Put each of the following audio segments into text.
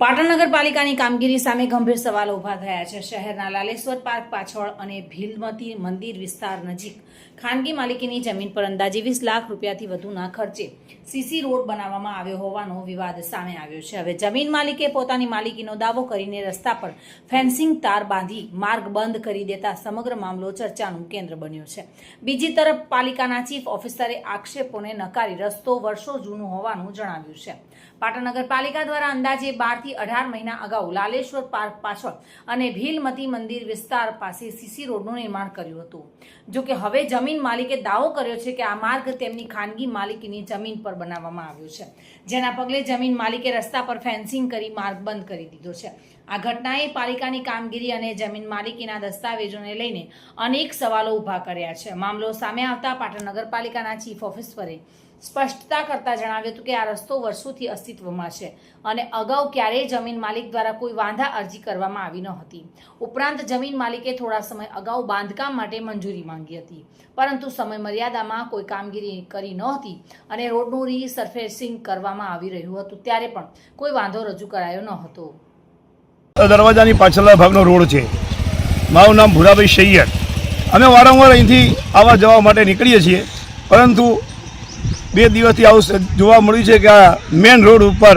પાટણ નગરપાલિકાની કામગીરી સામે ગંભીર સવાલો ઉભા થયા છે। શહેરના લાલેશ્વર પાર્ક પાછળ અને ભીલમતી મંદિર વિસ્તાર નજીક ખાનગી માલિકીની જમીન પર અંદાજે 20 લાખ રૂપિયાથી વધુના ખર્ચે સીસી રોડ બનાવવામાં આવ્યો હોવાનો વિવાદ સામે આવ્યો છે। હવે જમીન માલિકે પોતાની માલિકીનો દાવો કરીને રસ્તા પર ફેન્સિંગ તાર બાંધી માર્ગ બંધ કરી દેતા સમગ્ર મામલો ચર્ચાનું કેન્દ્ર બન્યો છે। બીજી તરફ પાલિકાના ચીફ ઓફિસરે આક્ષેપોને નકારી રસ્તો વર્ષો જૂનો હોવાનું જણાવ્યું છે। પાટણ નગરપાલિકા દ્વારા અંદાજે 12 થી 18 મહિના અગાઉ લાલેશ્વર પાર્ક પાછળ અને ભીલમતી મંદિર વિસ્તાર પાસે સીસી રોડનું નિર્માણ કર્યું હતું। જો કે હવે જમીન માલિકે દાવો કર્યો છે કે આ માર્ગ તેમની ખાનગી માલિકીની જમીન પર બનાવવામાં આવ્યો છે, જેના પગલે જમીન માલિકે રસ્તા પર ફેન્સિંગ કરી માર્ગ બંધ કરી દીધો છે। આ ઘટનાએ પાલિકાની કામગીરી અને જમીન માલિકીના દસ્તાવેજોને લઈને અનેક સવાલો ઊભા કર્યા છે। મામલો સામે આવતા પાટણ નગરપાલિકાના ચીફ ઓફિસરે સ્પષ્ટતા કરતા જણાવ્યું હતું કે આ રસ્તો વર્ષોથી અસ્તિત્વમાં છે અને અગાઉ ક્યારેય જમીન માલિક દ્વારા કોઈ વાંધા અરજી કરવામાં આવી ન હતી। ઉપરાંત જમીન માલિકે થોડા સમય અગાઉ બાંધકામ માટે મંજૂરી માંગી હતી, પરંતુ સમય મર્યાદામાં કોઈ કામગીરી કરી નહોતી અને રોડનું રીસર્ફેસિંગ કરવામાં આવી રહ્યું હતું ત્યારે પણ કોઈ વાંધો રજૂ કરાયો ન હતો। દરવાજાની પાછળના ભાગનો રોડ છે। મારું નામ ભૂરાભાઈ સૈયદ। અમે વારંવાર અહીંથી આવવા જવા માટે નીકળીએ છીએ, પરંતુ 2 દિવસથી આવું જોવા મળ્યું છે કે આ મેઇન રોડ ઉપર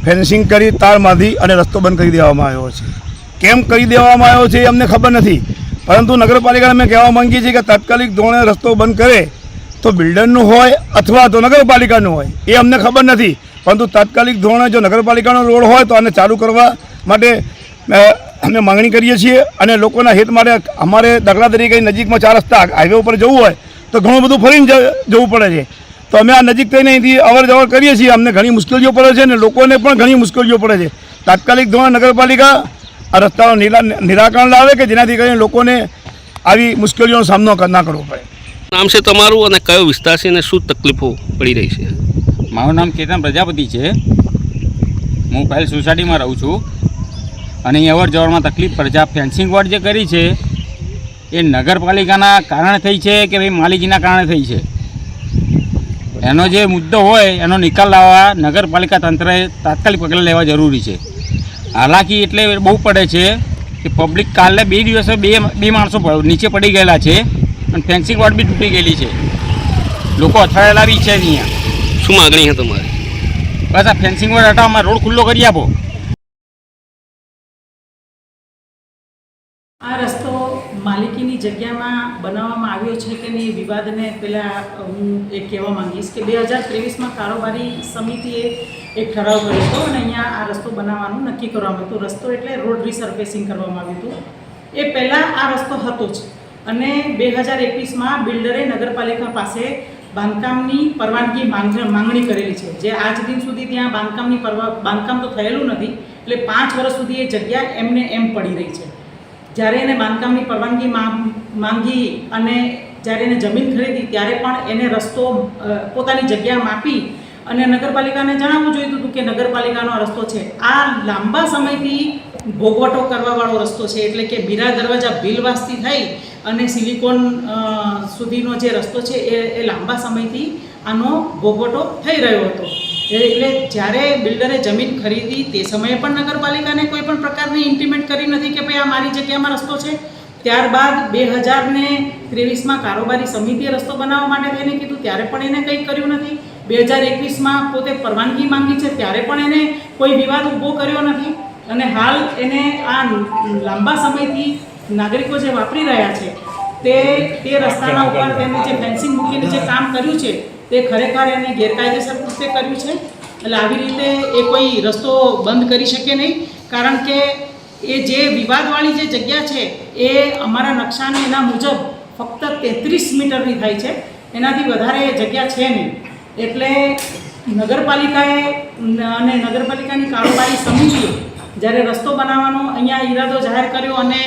ફેન્સિંગ કરી તાર બાંધી અને રસ્તો બંધ કરી દેવામાં આવ્યો છે। કેમ કરી દેવામાં આવ્યો છે એ અમને ખબર નથી, પરંતુ નગરપાલિકાને અમે કહેવા માંગીએ છીએ કે તાત્કાલિક ધોરણે રસ્તો બંધ કરે તો બિલ્ડરનું હોય અથવા તો નગરપાલિકાનું હોય એ અમને ખબર નથી, પરંતુ તાત્કાલિક ધોરણે જો નગરપાલિકાનો રોડ હોય તો આને ચાલુ કરવા માટે અમે માંગણી કરીએ છીએ। અને લોકોના હિત માટે અમારે દાખલા તરીકે નજીકમાં 4 રસ્તા હાઈવે ઉપર જવું હોય તો ઘણું બધું ફરીને જવું પડે છે, તો અમે આ નજીક થઈને અહીંથી અવર જવર કરીએ છીએ। અમને ઘણી મુશ્કેલીઓ પડે છે અને લોકોને પણ ઘણી મુશ્કેલીઓ પડે છે। તાત્કાલિક ધોરણે નગરપાલિકા આ રસ્તાનું નિરાકરણ લાવે કે જેનાથી કરીને લોકોને આવી મુશ્કેલીઓનો સામનો ના કરવો પડે। નામ છે તમારું અને કયો વિસ્તાર છે અને શું તકલીફો પડી રહી છે? મારું નામ કેતન પ્રજાપતિ છે। હું પહેલ સોસાયટીમાં રહું છું અને અહીં અવર જવરમાં તકલીફ પડે છે। આ ફેન્સિંગ વોર્ડ જે કરી છે એ નગરપાલિકાના કારણે થઈ છે કે ભાઈ માલિકીના કારણે થઈ છે? એનો જે મુદ્દો હોય એનો નિકાલ લાવવા નગરપાલિકા તંત્રએ તાત્કાલિક પગલાં લેવા જરૂરી છે। હાલાકી એટલે બહુ પડે છે કે પબ્લિક કાલે 2 દિવસે બે માણસો નીચે પડી ગયેલા છે અને ફેન્સિંગ વોર્ડ બી તૂટી ગયેલી છે। લોકો અથડાયેલા બી છે અહીંયા। શું માગણી છે તમારી? બસ આ ફેન્સિંગ વોર્ડ હટાવવામાં રોડ ખુલ્લો કરી આપો। આ રસ્તો માલિકીની જગ્યામાં બનાવવામાં આવ્યો છે કે નહીં, વિવાદને પહેલાં હું એ કહેવા માંગીશ કે 2023માં કારોબારી સમિતિએ એક ઠરાવ કર્યો હતો અને અહીંયા આ રસ્તો બનાવવાનું નક્કી કરવામાં હતું। રસ્તો એટલે રોડ રીસર્ફેસિંગ કરવામાં આવ્યું હતું। એ પહેલાં આ રસ્તો હતો જ અને 2021માં બિલ્ડરે નગરપાલિકા પાસે બાંધકામની પરવાનગી માંગણી કરેલી છે, જે આજ દિન સુધી ત્યાં બાંધકામ તો થયેલું નથી, એટલે 5 વર્ષ સુધી એ જગ્યા એમને એમ પડી રહી છે। જ્યારે એને બાંધકામની પરવાનગી માંગી અને જ્યારે એને જમીન ખરીદી ત્યારે પણ એને રસ્તો પોતાની જગ્યા માપી અને નગરપાલિકાને જણાવવું જોઈતું હતું કે નગરપાલિકાનો રસ્તો છે। આ લાંબા સમયથી ભોગવટો કરવાવાળો રસ્તો છે, એટલે કે બીરા દરવાજા ભીલવાસથી થઈ અને સિલિકોન સુધીનો જે રસ્તો છે એ લાંબા સમયથી આનો ભોગવટો થઈ રહ્યો હતો। એટલે જ્યારે બિલ્ડરે જમીન ખરીદી તે સમયે પણ નગરપાલિકાને કોઈ પણ પ્રકારની ઇન્ટિમેટ કરી નથી કે ભાઈ આ મારી જગ્યામાં રસ્તો છે। ત્યારબાદ 2023માં કારોબારી સમિતિએ રસ્તો બનાવવા માટે તેને કીધું ત્યારે પણ એને કંઈ કર્યું નથી। 2021માં પોતે પરવાનગી માંગી છે ત્યારે પણ એને કોઈ વિવાદ ઊભો કર્યો નથી અને હાલ એને આ લાંબા સમયથી નાગરિકો જે વાપરી રહ્યા છે તે રસ્તાના ઉપર તેને જે ફેન્સિંગ મૂકીને જે કામ કર્યું છે તે ખરેખર એને ગેરકાયદેસર રીતે કર્યું છે। એટલે આવી રીતે એ કોઈ રસ્તો બંધ કરી શકે નહીં, કારણ કે એ જે વિવાદવાળી જે જગ્યા છે એ અમારા નકશાને એના મુજબ ફક્ત 33 મીટરની થાય છે, એનાથી વધારે જગ્યા છે નહીં। એટલે નગરપાલિકાએ અને નગરપાલિકાની કારોબારી સમિતિએ જ્યારે રસ્તો બનાવવાનો અહીંયા ઈરાદો જાહેર કર્યો અને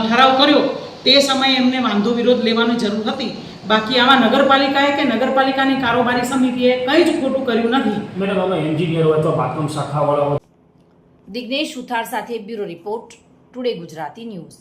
ઠરાવ કર્યો તે સમયે એમને વાંધો વિરોધ લેવાની જરૂર હતી। બાકી આમાં નગરપાલિકાએ કે નગરપાલિકાની કારોબારી સમિતિએ કંઈ જ ખોટું કર્યું નથી। મેડમ, આમાં એન્જિનિયર હોય તો બાથરૂમ શાખાવાળા દિગ્નેશ સુથાર સાથે bureau report, today Gujarati news.